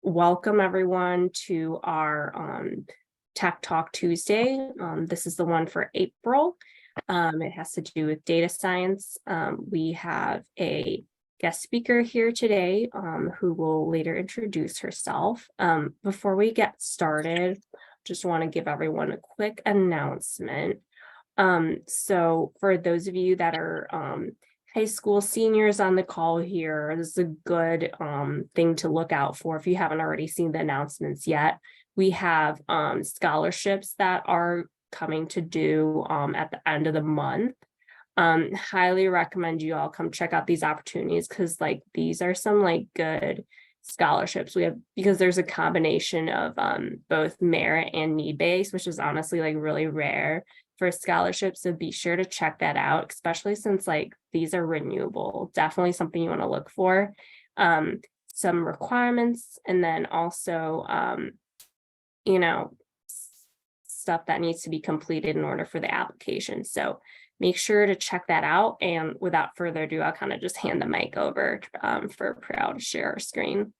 welcome everyone to our Tech Talk Tuesday. This is the one for April. It has to do with data science. We have a guest speaker here today who will later introduce herself. Before we get started, just want to give everyone a quick announcement. So for those of you that are high school seniors on the call here, this is a good thing to look out for if you haven't already seen the announcements yet. We have scholarships that are coming to due at the end of the month. Highly recommend you all come check out these opportunities because these are some good scholarships we have, because there's a combination of both merit and need-based, which is honestly really rare for scholarships. So be sure to check that out, especially since these are renewable. Definitely something you want to look for. Some requirements, and then also stuff that needs to be completed in order for the application. So make sure to check that out. And without further ado, I'll kind of just hand the mic over for Priya to share our screen.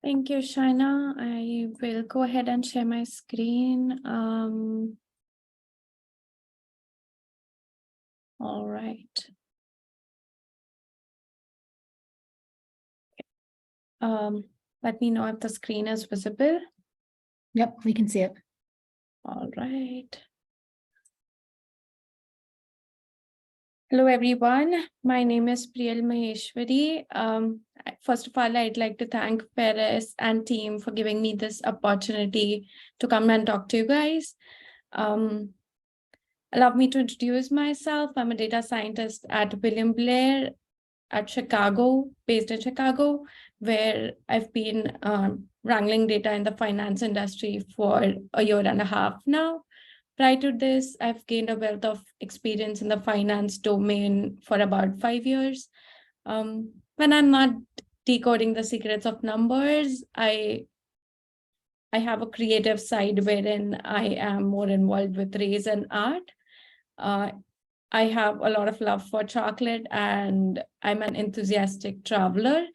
Thank you, Shaina. I will go ahead and share my screen. All right. Let me know if the screen is visible. Yep, we can see it. All right. Hello, everyone. My name is Priyal Maheshwari. First of all, I'd like to thank Paris and team for giving me this opportunity to come and talk to you guys. Allow me to introduce myself. I'm a data scientist at William Blair at Chicago, based in Chicago, where I've been wrangling data in the finance industry for 1.5 years now. Prior to this, I've gained a wealth of experience in the finance domain for about 5 years. When I'm not decoding the secrets of numbers, I have a creative side wherein I am more involved with race and art. I have a lot of love for chocolate, and I'm an enthusiastic traveler.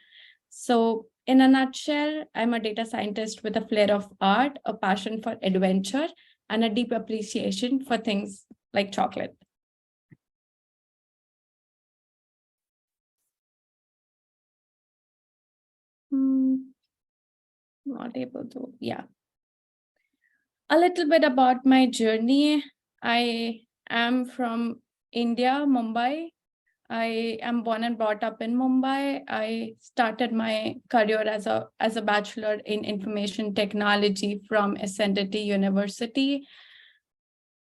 So in a nutshell, I'm a data scientist with a flair of art, a passion for adventure, and a deep appreciation for things like chocolate. Not able to, yeah. A little bit about my journey. I am from India, Mumbai. I am born and brought up in Mumbai. I started my career as a bachelor in information technology from Ascendity University.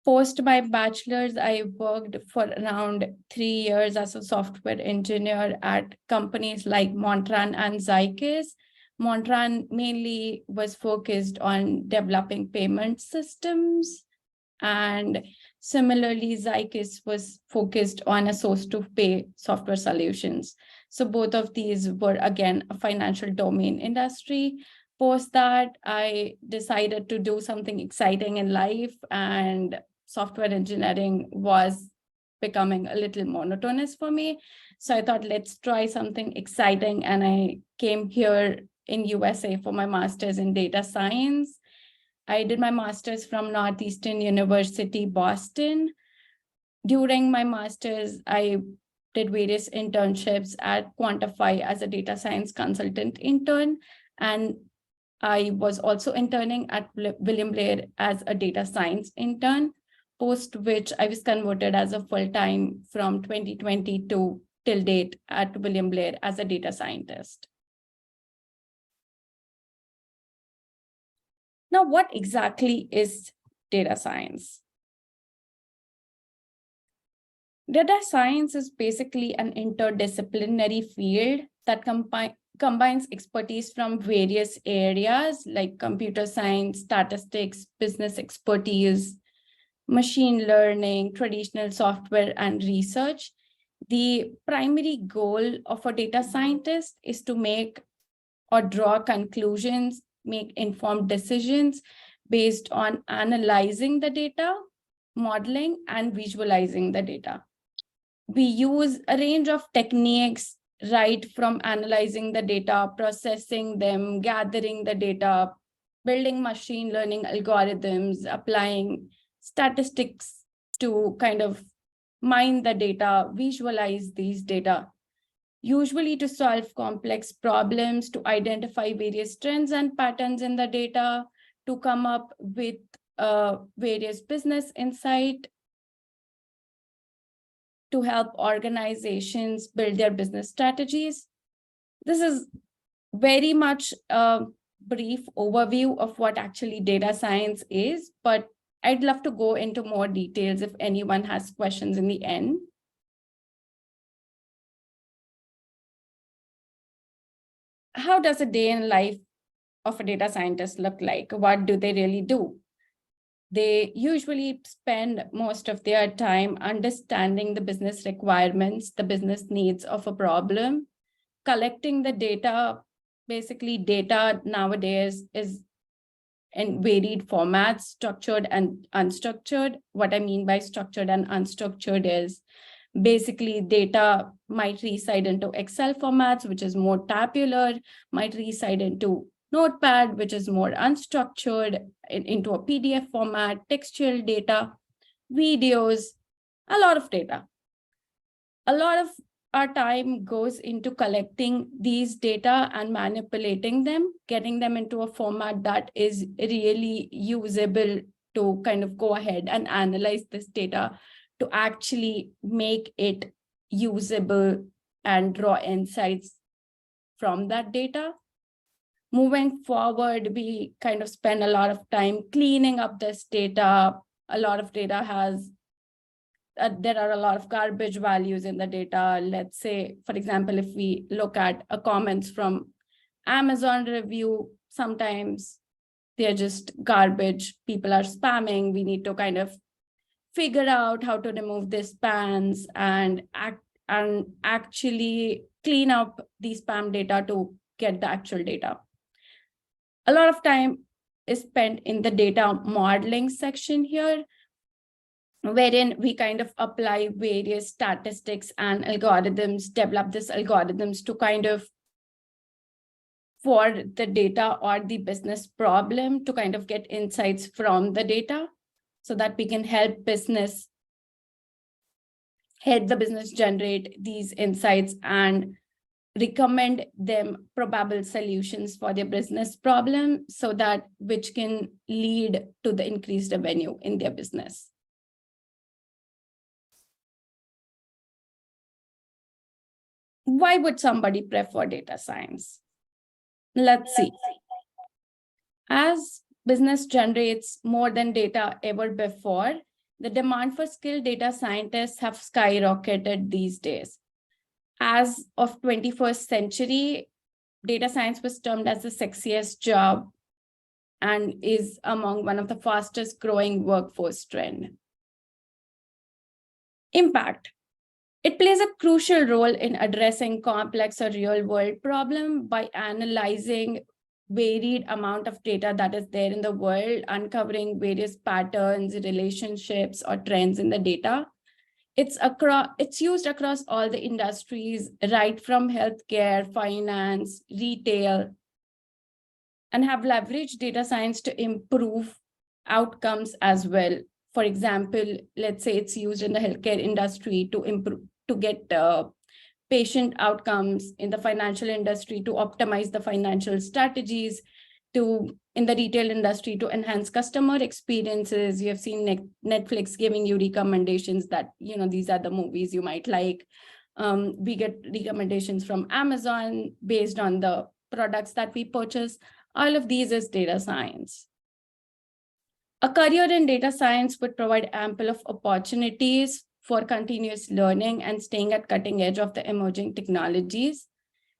Post my bachelor's, I worked for around 3 years as a software engineer at companies like Montran and Zycus. Montran mainly was focused on developing payment systems, and similarly, Zycus was focused on a source-to-pay software solutions. So both of these were, again, a financial domain industry. Post that, I decided to do something exciting in life, and software engineering was becoming a little monotonous for me. So I thought, let's try something exciting. And I came here in USA for my master's in data science. I did my master's from Northeastern University, Boston. During my master's, I did various internships at Quantify as a data science consultant intern. And I was also interning at William Blair as a data science intern, post which I was converted as a full-time from 2022 till date at William Blair as a data scientist. Now, what exactly is data science? Data science is basically an interdisciplinary field that combines expertise from various areas like computer science, statistics, business expertise, machine learning, traditional software, and research. The primary goal of a data scientist is to make or draw conclusions, make informed decisions based on analyzing the data, modeling, and visualizing the data. We use a range of techniques right from analyzing the data, processing them, gathering the data, building machine learning algorithms, applying statistics to kind of mine the data, visualize these data, usually to solve complex problems, to identify various trends and patterns in the data, to come up with various business insight, to help organizations build their business strategies. This is very much a brief overview of what actually data science is, but I'd love to go into more details if anyone has questions in the end. How does a day in life of a data scientist look like? What do they really do? They usually spend most of their time understanding the business requirements, the business needs of a problem, collecting the data. Basically, data nowadays is in varied formats, structured and unstructured. What I mean by structured and unstructured is basically data might reside into Excel formats, which is more tabular, might reside into Notepad, which is more unstructured, into a PDF format, textual data, videos, a lot of data. A lot of our time goes into collecting these data and manipulating them, getting them into a format that is really usable to kind of go ahead and analyze this data to actually make it usable and draw insights from that data. Moving forward, we kind of spend a lot of time cleaning up this data. A lot of data has, there are a lot of garbage values in the data. Let's say, for example, if we look at comments from Amazon review, sometimes they're just garbage. People are spamming. We need to kind of figure out how to remove these spams and actually clean up the spam data to get the actual data. A lot of time is spent in the data modeling section here, wherein we kind of apply various statistics and algorithms, develop these algorithms to kind of, for the data or the business problem, to kind of get insights from the data so that we can help the business generate these insights and recommend them probable solutions for their business problem, so that which can lead to the increased revenue in their business. Why would somebody prefer data science? Let's see. As business generates more than data ever before, the demand for skilled data scientists have skyrocketed these days. As of 21st century, data science was termed as the sexiest job and is among one of the fastest growing workforce trend. Impact. It plays a crucial role in addressing complex or real world problem by analyzing varied amount of data that is there in the world, uncovering various patterns, relationships, or trends in the data. It's used across all the industries, right from healthcare, finance, retail, and have leveraged data science to improve outcomes as well. For example, let's say it's used in the healthcare industry to get patient outcomes, in the financial industry to optimize the financial strategies, in the retail industry to enhance customer experiences. You have seen Netflix giving you recommendations that, these are the movies you might like. We get recommendations from Amazon based on the products that we purchase. All of these is data science. A career in data science would provide ample of opportunities for continuous learning and staying at cutting edge of the emerging technologies.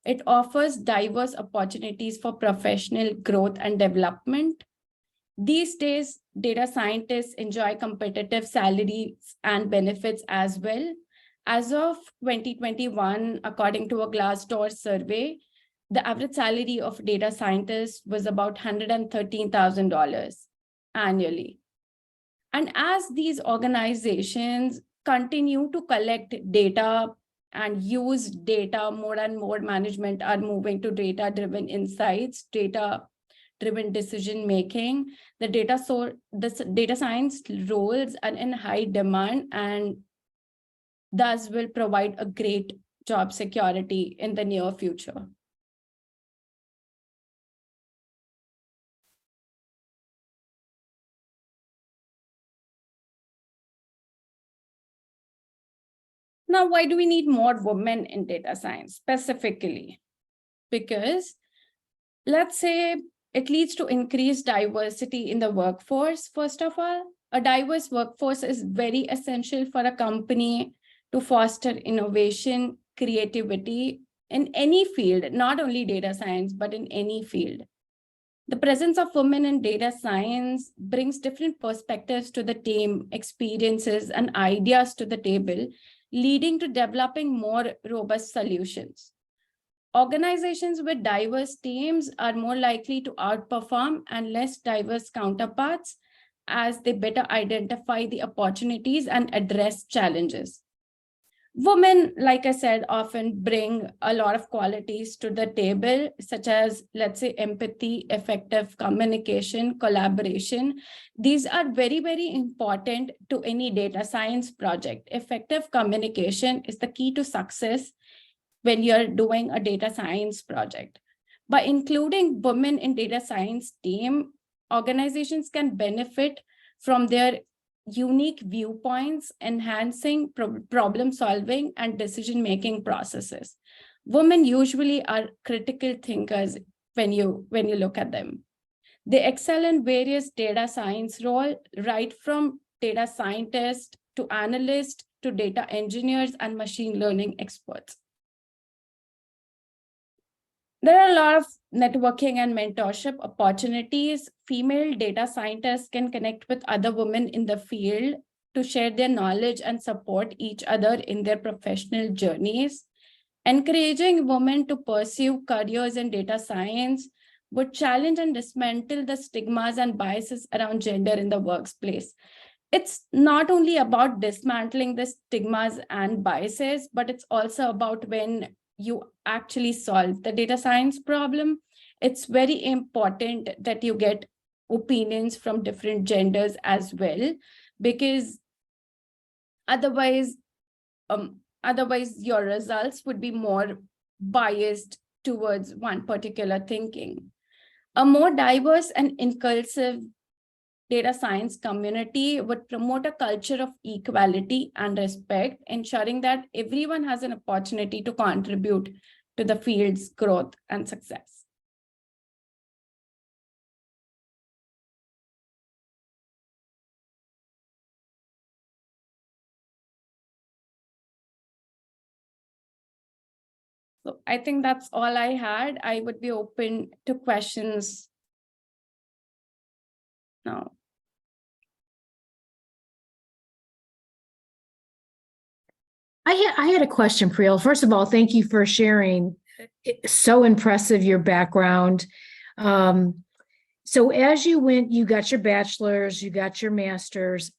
It offers diverse opportunities for professional growth and development. These days, data scientists enjoy competitive salaries and benefits as well. As of 2021, according to a Glassdoor survey, the average salary of data scientists was about $113,000 annually. And as these organizations continue to collect data, and use data. More and more management are moving to data-driven insights, data-driven decision-making. The data science roles are in high demand and thus will provide a great job security in the near future. Now, why do we need more women in data science specifically? Because let's say it leads to increased diversity in the workforce. First of all, a diverse workforce is very essential for a company to foster innovation, creativity in any field, not only data science, but in any field. The presence of women in data science brings different perspectives to the team, experiences and ideas to the table, leading to developing more robust solutions. Organizations with diverse teams are more likely to outperform and less diverse counterparts as they better identify the opportunities and address challenges. Women, like I said, often bring a lot of qualities to the table, such as, let's say, empathy, effective communication, collaboration. These are very, very important to any data science project. Effective communication is the key to success when you're doing a data science project. By including women in data science team, organizations can benefit from their unique viewpoints, enhancing problem solving and decision-making processes. Women usually are critical thinkers when you look at them. They excel in various data science roles, right from data scientists to analysts to data engineers and machine learning experts. There are a lot of networking and mentorship opportunities. Female data scientists can connect with other women in the field to share their knowledge and support each other in their professional journeys. Encouraging women to pursue careers in data science would challenge and dismantle the stigmas and biases around gender in the workplace. It's not only about dismantling the stigmas and biases, but it's also about when you actually solve the data science problem. It's very important that you get opinions from different genders as well, because otherwise your results would be more biased towards one particular thinking. A more diverse and inclusive data science community would promote a culture of equality and respect, ensuring that everyone has an opportunity to contribute to the field's growth and success. So I think that's all I had. I would be open to questions now. I had a question, Priyal. First of all, thank you for sharing. It's so impressive, your background. So as you got your bachelor's, you got your master's,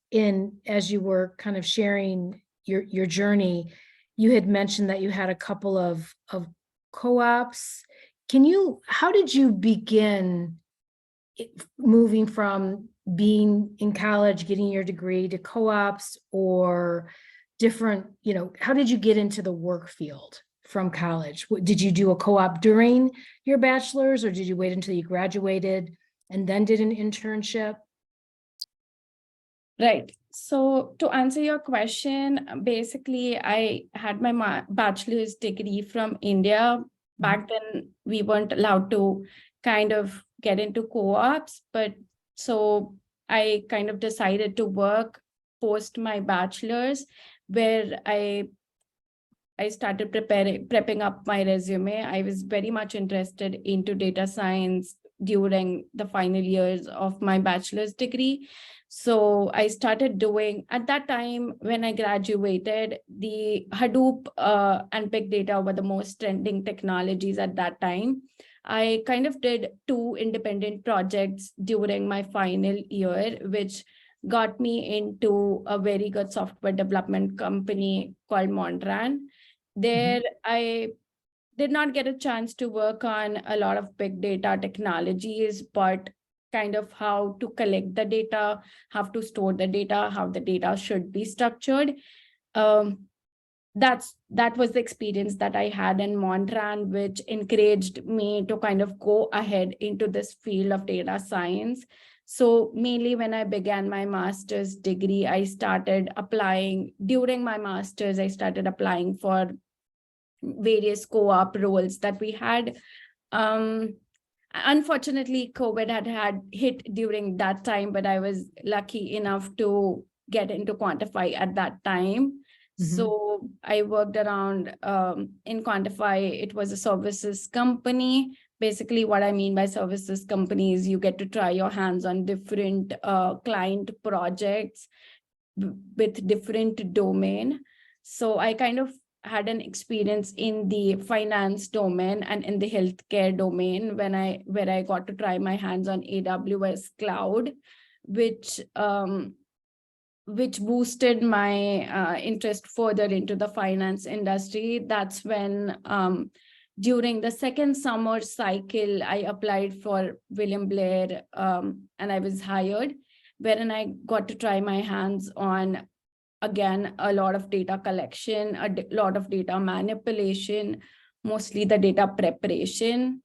as you were kind of sharing your journey, you had mentioned that you had a couple of co-ops. How did you begin moving from being in college, getting your degree, to co-ops or different, how did you get into the work field from college? Did you do a co-op during your bachelor's, or did you wait until you graduated and then did an internship? Right. So to answer your question, basically, I had my bachelor's degree from India. Back then, we weren't allowed to kind of get into co-ops, but so I kind of decided to work post my bachelor's, where I started prepping up my resume. I was very much interested into data science during the final years of my bachelor's degree. So I started doing, at that time when I graduated, the Hadoop and big data were the most trending technologies at that time. I kind of did 2 independent projects during my final year, which got me into a very good software development company called Mondrian. There, I did not get a chance to work on a lot of big data technologies, but kind of how to collect the data, how to store the data, how the data should be structured. That was the experience that I had in Montran, which encouraged me to kind of go ahead into this field of data science. So mainly when I began my master's degree, I started applying during my master's, I started applying for various co-op roles that we had. Unfortunately, COVID had hit during that time, but I was lucky enough to get into Quantify at that time. So I worked around in Quantify. It was a services company. Basically, what I mean by services company is you get to try your hands on different client projects with different domain. So I kind of had an experience in the finance domain and in the healthcare domain where I got to try my hands on AWS cloud, which boosted my interest further into the finance industry. That's when during the second summer cycle, I applied for William Blair and I was hired, wherein I got to try my hands on, again, a lot of data collection, a lot of data manipulation, mostly the data preparation.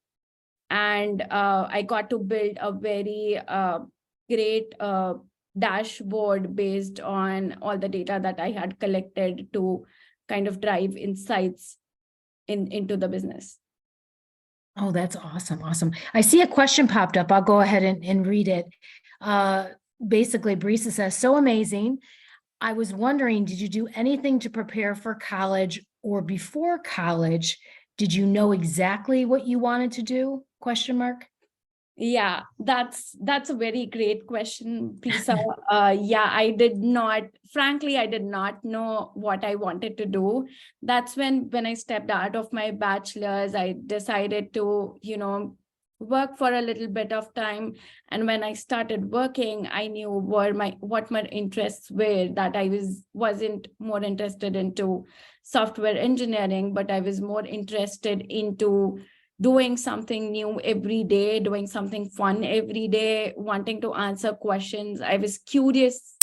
And I got to build a very great dashboard based on all the data that I had collected to kind of drive insights into the business. Oh, that's awesome. Awesome. I see a question popped up. I'll go ahead and read it. Basically, Brisa says, so amazing. I was wondering, did you do anything to prepare for college, or before college, did you know exactly what you wanted to do? Question mark. Yeah, that's a very great question, Brisa. Yeah, I did not know what I wanted to do. That's when I stepped out of my bachelor's, I decided to, work for a little bit of time. And when I started working, I knew what my interests were, that I wasn't more interested into software engineering, but I was more interested into doing something new every day, doing something fun every day, wanting to answer questions. I was curious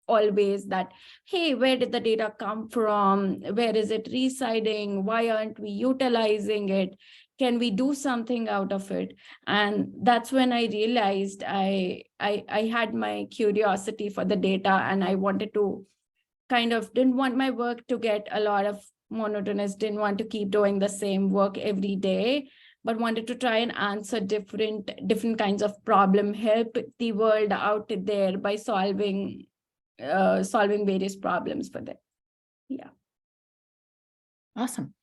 always that, hey, where did the data come from? Where is it residing? Why aren't we utilizing it? Can we do something out of it? And that's when I realized I had my curiosity for the data, and I wanted to didn't want my work to get a lot of monotonous, didn't want to keep doing the same work every day, but wanted to try and answer different kinds of problem, help the world out there by solving various problems for them. Yeah. Awesome.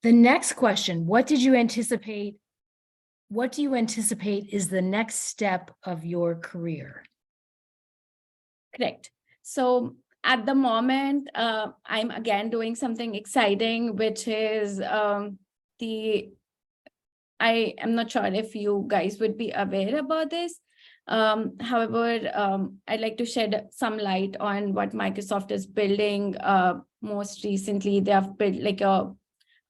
The next question, what do you anticipate is the next step of your career? Correct. So at the moment, I'm again doing something exciting, which is I am not sure if you guys would be aware about this. However, I'd like to shed some light on what Microsoft is building. Most recently, they have built like a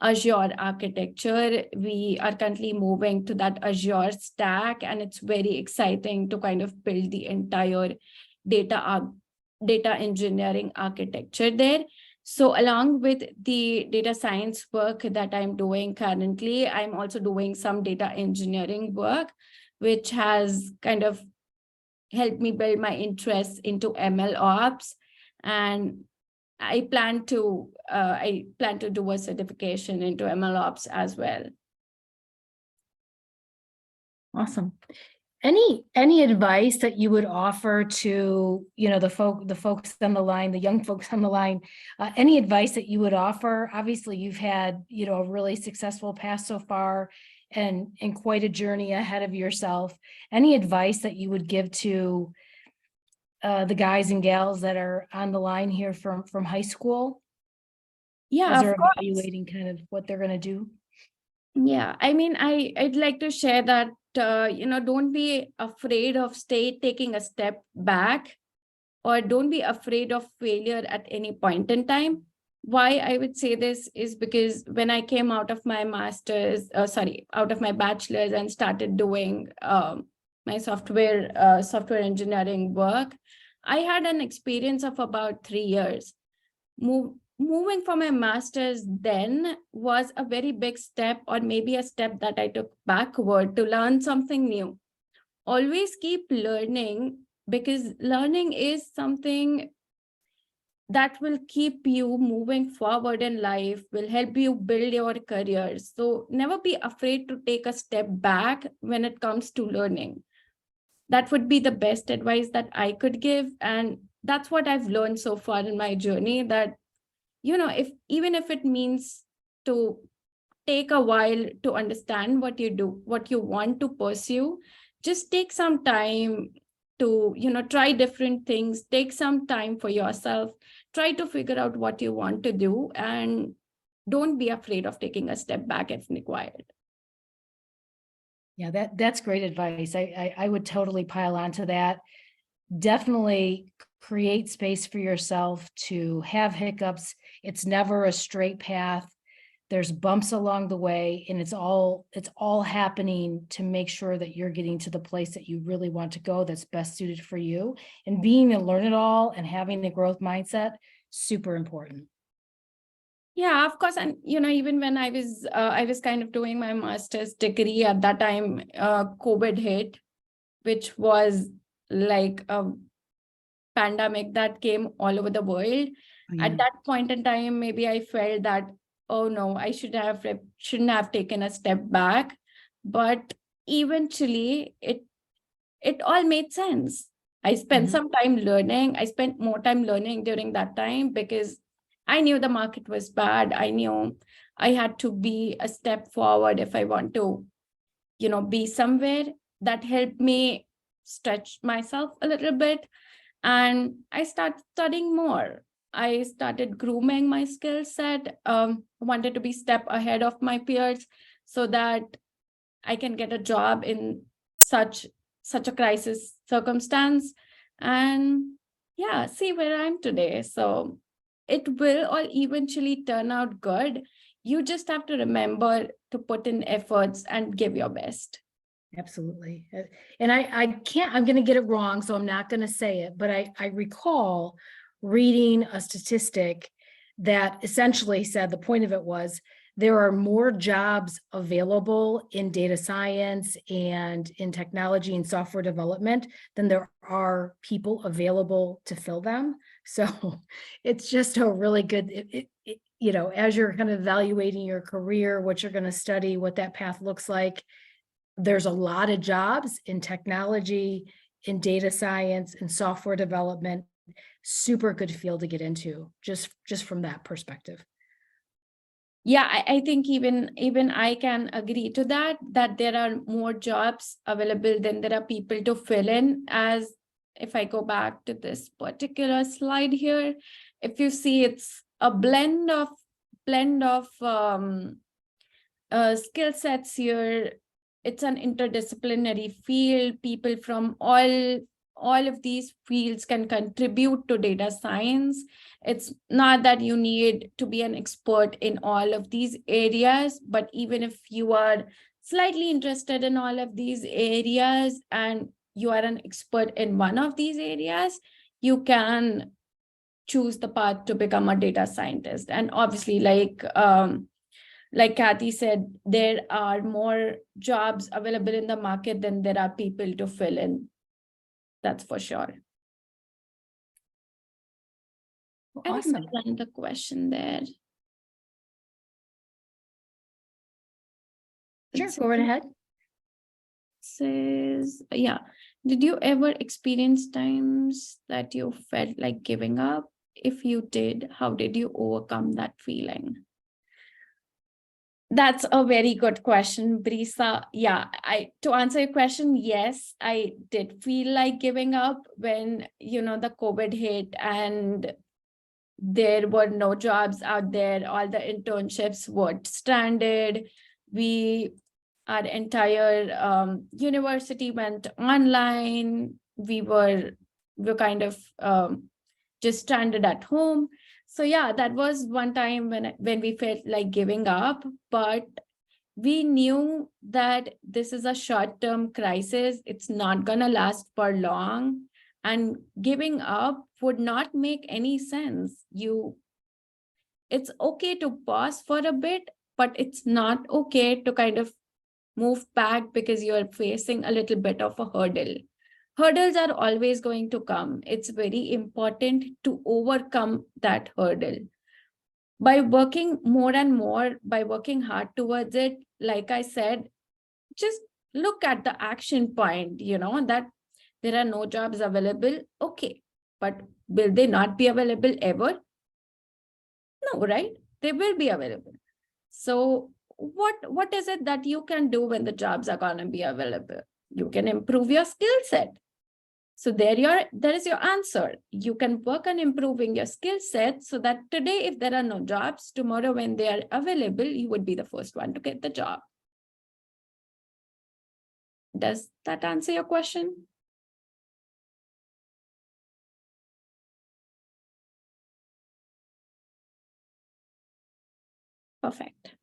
Azure architecture. We are currently moving to that Azure stack, and it's very exciting to kind of build the entire data engineering architecture there. So along with the data science work that I'm doing currently, I'm also doing some data engineering work, which has kind of helped me build my interest into ML ops. And I plan to do a certification into ML ops as well. Awesome. Any advice that you would offer to, the folks on the line, the young folks on the line, any advice that you would offer? Obviously, you've had, a really successful past so far and quite a journey ahead of yourself. Any advice that you would give to the guys and gals that are on the line here from high school? Yeah, as they're evaluating kind of what they're going to do? Yeah, I mean, I'd like to share that, don't be afraid of taking a step back, or don't be afraid of failure at any point in time. why I would say this is because when I came out of my out of my bachelor's and started doing my software engineering work, I had an experience of about 3 years. Moving for my master's then was a very big step, or maybe a step that I took backward to learn something new. Always keep learning, because learning is something that will keep you moving forward in life, will help you build your career. So never be afraid to take a step back when it comes to learning. That would be the best advice that I could give. And that's what I've learned so far in my journey, that, even if it means to take a while to understand what you want to pursue, just take some time to, try different things, take some time for yourself, try to figure out what you want to do, and don't be afraid of taking a step back if required. Yeah, that's great advice. I would totally pile onto that. Definitely create space for yourself to have hiccups. It's never a straight path. There's bumps along the way, and it's all happening to make sure that you're getting to the place that you really want to go, that's best suited for you. And being a learn it all and having a growth mindset, super important. Yeah, of course. And, even when I was kind of doing my master's degree at that time, COVID hit, which was like a pandemic that came all over the world. At that point in time, maybe I felt that, oh no, I shouldn't have taken a step back. But eventually it all made sense. I spent some time learning. I spent more time learning during that time because I knew the market was bad. I knew I had to be a step forward if I want to, be somewhere. That helped me stretch myself a little bit. And I started studying more. I started grooming my skill set, wanted to be step ahead of my peers so that I can get a job in such a crisis circumstance. And yeah, see where I'm today. So it will all eventually turn out good. You just have to remember to put in efforts and give your best. Absolutely. And I'm going to get it wrong, so I'm not going to say it, but I recall reading a statistic that essentially said, the point of it was, there are more jobs available in data science and in technology and software development than there are people available to fill them. So it's just a really good, as you're kind of evaluating your career, what you're going to study, what that path looks like, there's a lot of jobs in technology, in data science, and software development. Super good field to get into, just from that perspective. Yeah, I think even I can agree to that there are more jobs available than there are people to fill in. As if I go back to this particular slide here, if you see, it's a blend of skill sets here. It's an interdisciplinary field. People from all of these fields can contribute to data science. It's not that you need to be an expert in all of these areas, but even if you are slightly interested in all of these areas and you are an expert in one of these areas, you can choose the path to become a data scientist. And obviously, like Kathy said, there are more jobs available in the market than there are people to fill in. That's for sure. Awesome. I was the question there. Sure, go right ahead. Says, yeah. Did you ever experience times that you felt like giving up? If you did, how did you overcome that feeling? That's a very good question, Brisa. Yeah, to answer your question, yes, I did feel like giving up when, the COVID hit and there were no jobs out there. All the internships were stranded. Our entire university went online. We were kind of just stranded at home. So yeah, that was one time when we felt like giving up, but we knew that this is a short-term crisis. It's not gonna last for long, and giving up would not make any sense. It's okay to pause for a bit, but it's not okay to kind of move back because you're facing a little bit of a hurdle. Hurdles are always going to come. It's very important to overcome that hurdle. By working more and more, by working hard towards it, like I said, just look at the action point, that there are no jobs available. Okay, but will they not be available ever? No, right? They will be available. So what is it that you can do when the jobs are going to be available? You can improve your skill set. So there is your answer. You can work on improving your skill set so that today, if there are no jobs, tomorrow when they are available, you would be the first one to get the job. Does that answer your question? Perfect.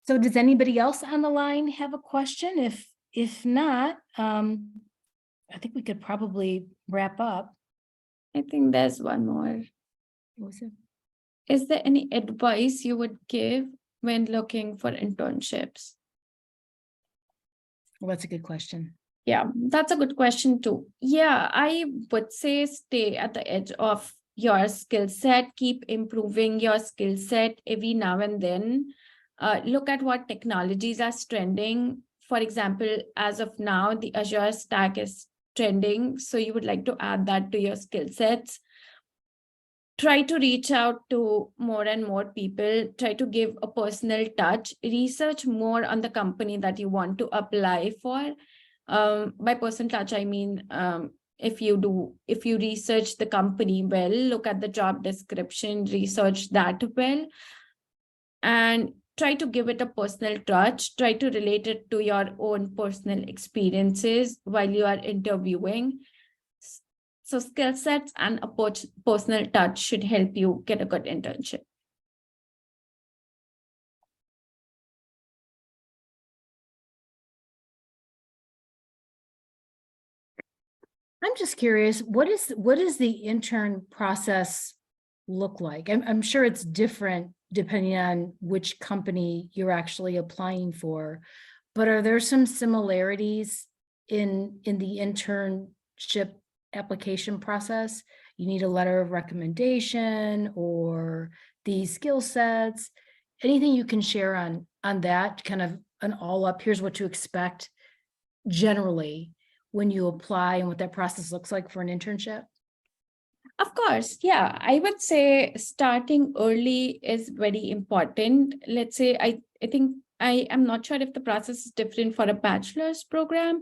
So does anybody else on the line have a question? If not, I think we could probably wrap up. I think there's one more. What was it? Is there any advice you would give when looking for internships? Well, that's a good question. Yeah, that's a good question too. Yeah, I would say stay at the edge of your skill set, keep improving your skill set every now and then. Look at what technologies are trending. For example, as of now, the Azure stack is trending. So you would like to add that to your skill sets. Try to reach out to more and more people. Try to give a personal touch. Research more on the company that you want to apply for. By personal touch, I mean, if you research the company well, look at the job description, research that well, and try to give it a personal touch. Try to relate it to your own personal experiences while you are interviewing. So skill sets and a personal touch should help you get a good internship. I'm just curious, what does the intern process look like? I'm sure it's different depending on which company you're actually applying for, but are there some similarities in the internship application process? You need a letter of recommendation or these skill sets, anything you can share on that, kind of an all up, here's what to expect generally when you apply and what that process looks like for an internship? Of course, yeah. I would say starting early is very important. Let's say I think I am not sure if the process is different for a bachelor's program.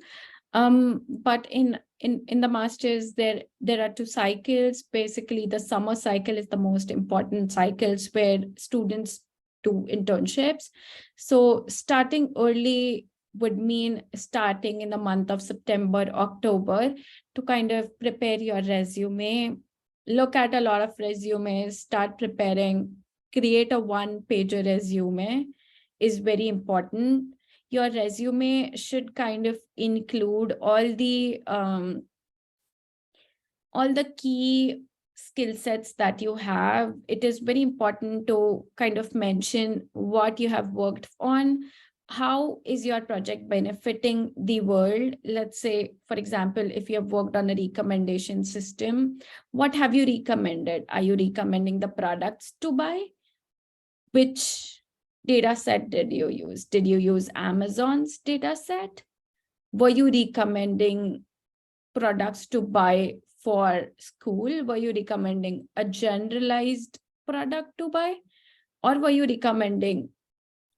But in the master's, there are 2 cycles. Basically, the summer cycle is the most important cycles where students do internships. So starting early would mean starting in the month of September, October to kind of prepare your resume. Look at a lot of resumes, start preparing, create a 1-pager resume is very important. Your resume should kind of include all the key skill sets that you have. It is very important to kind of mention what you have worked on. How is your project benefiting the world? Let's say, for example, if you have worked on a recommendation system, what have you recommended? Are you recommending the products to buy? Which data set did you use? Did you use Amazon's data set? Were you recommending products to buy for school? Were you recommending a generalized product to buy? Or were you recommending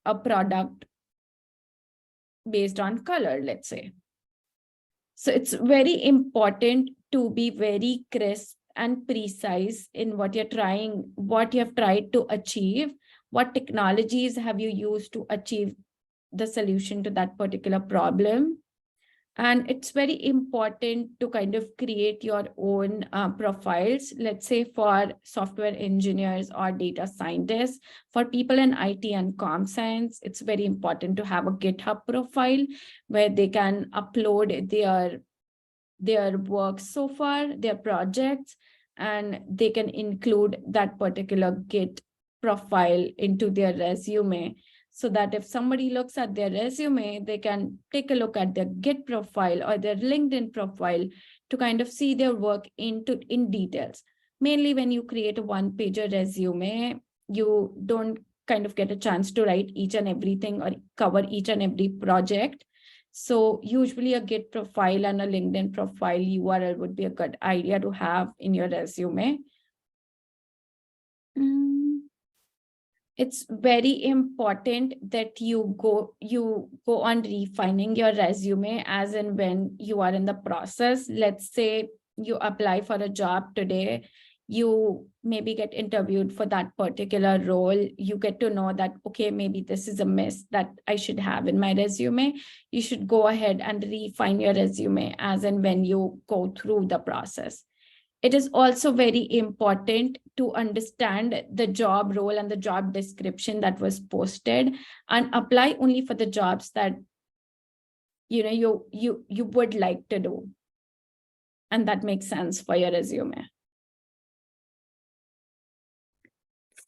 a product based on color, let's say? So it's very important to be very crisp and precise in what you have tried to achieve. What technologies have you used to achieve the solution to that particular problem. And it's very important to kind of create your own profiles. Let's say for software engineers or data scientists, for people in IT and comm science, it's very important to have a GitHub profile where they can upload their work so far, their projects, and they can include that particular Git profile into their resume, so that if somebody looks at their resume, they can take a look at their Git profile or their LinkedIn profile to kind of see their work in details. Mainly when you create a one-pager resume, you don't kind of get a chance to write each and everything or cover each and every project. So usually a Git profile and a LinkedIn profile URL would be a good idea to have in your resume. It's very important that you go on refining your resume as and when you are in the process. Let's say you apply for a job today, you maybe get interviewed for that particular role. You get to know that, okay, maybe this is a miss that I should have in my resume. You should go ahead and refine your resume as and when you go through the process. It is also very important to understand the job role and the job description that was posted, and apply only for the jobs that you would like to do, and that makes sense for your resume.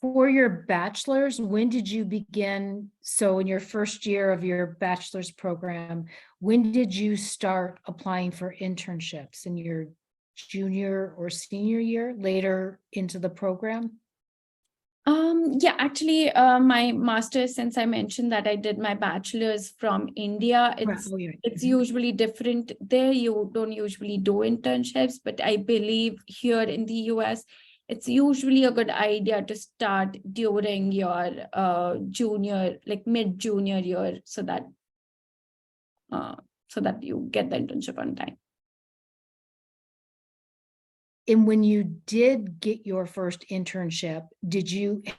For your bachelor's, when did you begin? So in your first year of your bachelor's program, when did you start applying for internships? In your junior or senior year, later into the program? Yeah, actually, my master's, since I mentioned that I did my bachelor's from India, it's usually different there. You don't usually do internships, but I believe here in the US, it's usually a good idea to start during your junior, like mid-junior year, so that you get the internship on time. And when you did get your first internship,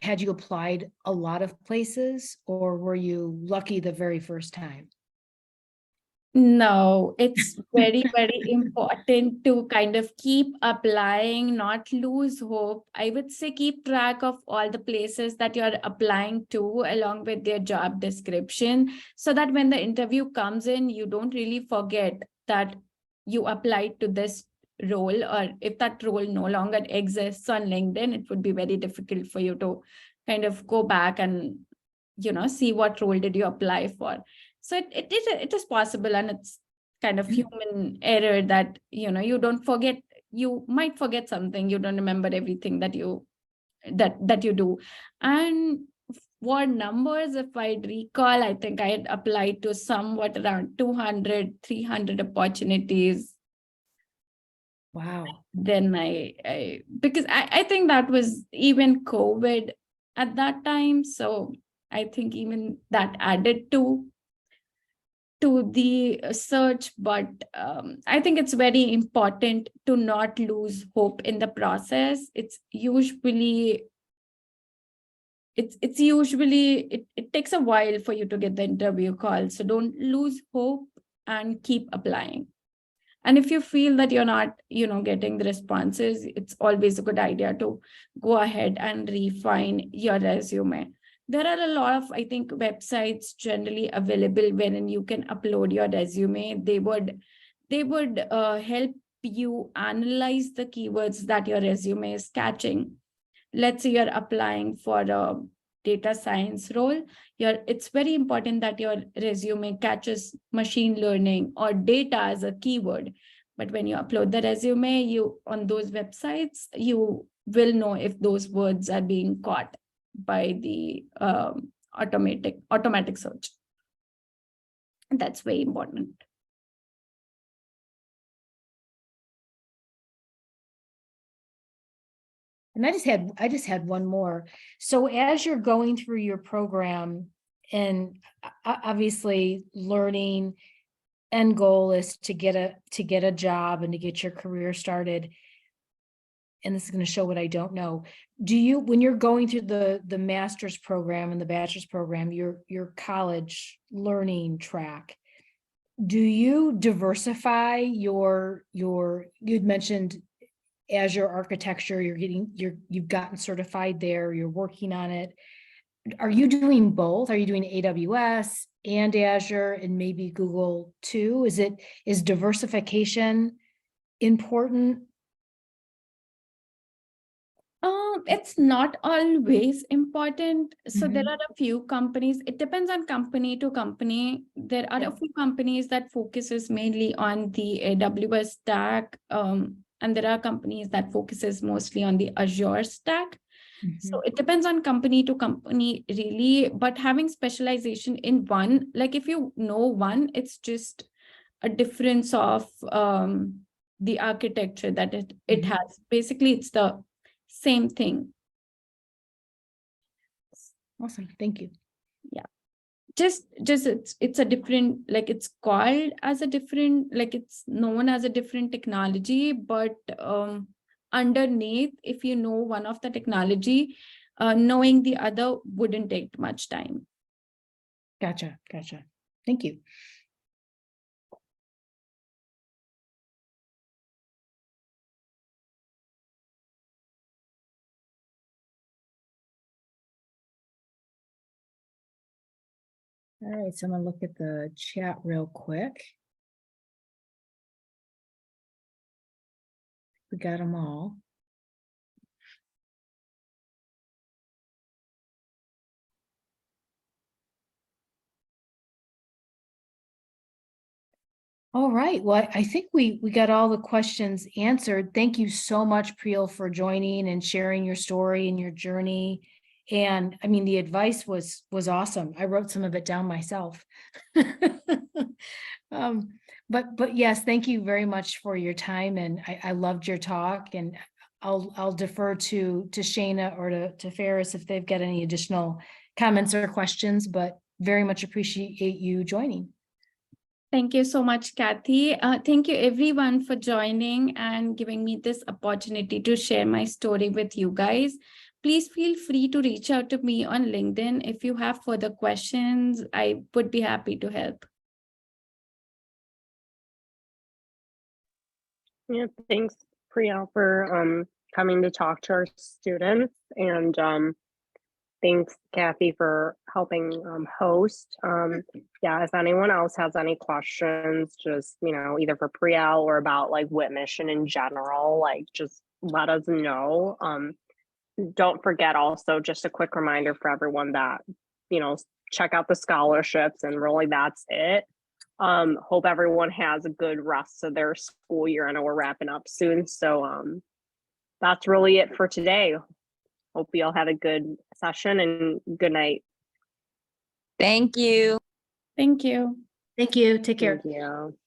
had you applied a lot of places, or were you lucky the very first time? No, it's very, very important to kind of keep applying, not lose hope. I would say keep track of all the places that you're applying to along with their job description, so that when the interview comes in, you don't really forget that you applied to this role, or if that role no longer exists on LinkedIn, it would be very difficult for you to kind of go back and see what role did you apply for. So it is possible, and it's kind of human error that you don't forget. You might forget something. You don't remember everything that you do. And for numbers, if I recall, I think I had applied to somewhat around 200, 300 opportunities. Wow. Then because I think that was even COVID at that time. So I think even that added to the search, but I think it's very important to not lose hope in the process. It takes a while for you to get the interview call, so don't lose hope and keep applying. And if you feel that you're not getting the responses, it's always a good idea to go ahead and refine your resume. There are a lot of, I think, websites generally available wherein you can upload your resume. They would help you analyze the keywords that your resume is catching. Let's say you're applying for a data science role. It's very important that your resume catches machine learning or data as a keyword. But when you upload the resume, on those websites, you will know if those words are being caught by the automatic search. And that's very important. And I just had one more. So as you're going through your program, and obviously learning, end goal is to get a job and to get your career started. and this is going to show what I don't know. Do you, when you're going through the master's program and the bachelor's program, your college learning track, do you diversify you'd mentioned Azure architecture, you've gotten certified there, you're working on it. Are you doing both? Are you doing AWS and Azure and maybe Google too? Is diversification important? It's not always important. So there Mhm. are a few companies, it depends on company to company. There are Yeah. a few companies that focuses mainly on the AWS stack. And there are companies that focuses mostly on the Azure stack. So it depends on company to company really, but having specialization in one, like if you know one, it's just a difference of the architecture that it Mhm. has. Basically, it's the same thing. Awesome, thank you. Just it's a different, like it's called as a different, like it's known as a different technology, but underneath, if you know one of the technology, knowing the other wouldn't take much time. Gotcha. Thank you. All right, so I'm gonna look at the chat real quick. We got them all. All right, well, I think we got all the questions answered. Thank you so much, Priyal, for joining and sharing your story and your journey. And I mean, the advice was awesome. I wrote some of it down myself. But yes, thank you very much for your time, and I loved your talk, and I'll defer to Shayna or to Ferris if they've got any additional comments or questions, but very much appreciate you joining. Thank you so much, Kathy. Thank you everyone for joining and giving me this opportunity to share my story with you guys. Please feel free to reach out to me on LinkedIn if you have further questions. I would be happy to help. Yeah, thanks, Priyal, for coming to talk to our students, and thanks, Kathy, for helping host. Yeah, if anyone else has any questions, just either for Priyal or about like WIT mission in general, like just let us know. Don't forget also, just a quick reminder for everyone that check out the scholarships, and really that's it. Hope everyone has a good rest of their school year. I know we're wrapping up soon, so that's really it for today. Hope you all had a good session, and good night. Thank you. Thank you. Thank you. Take care. Thank you.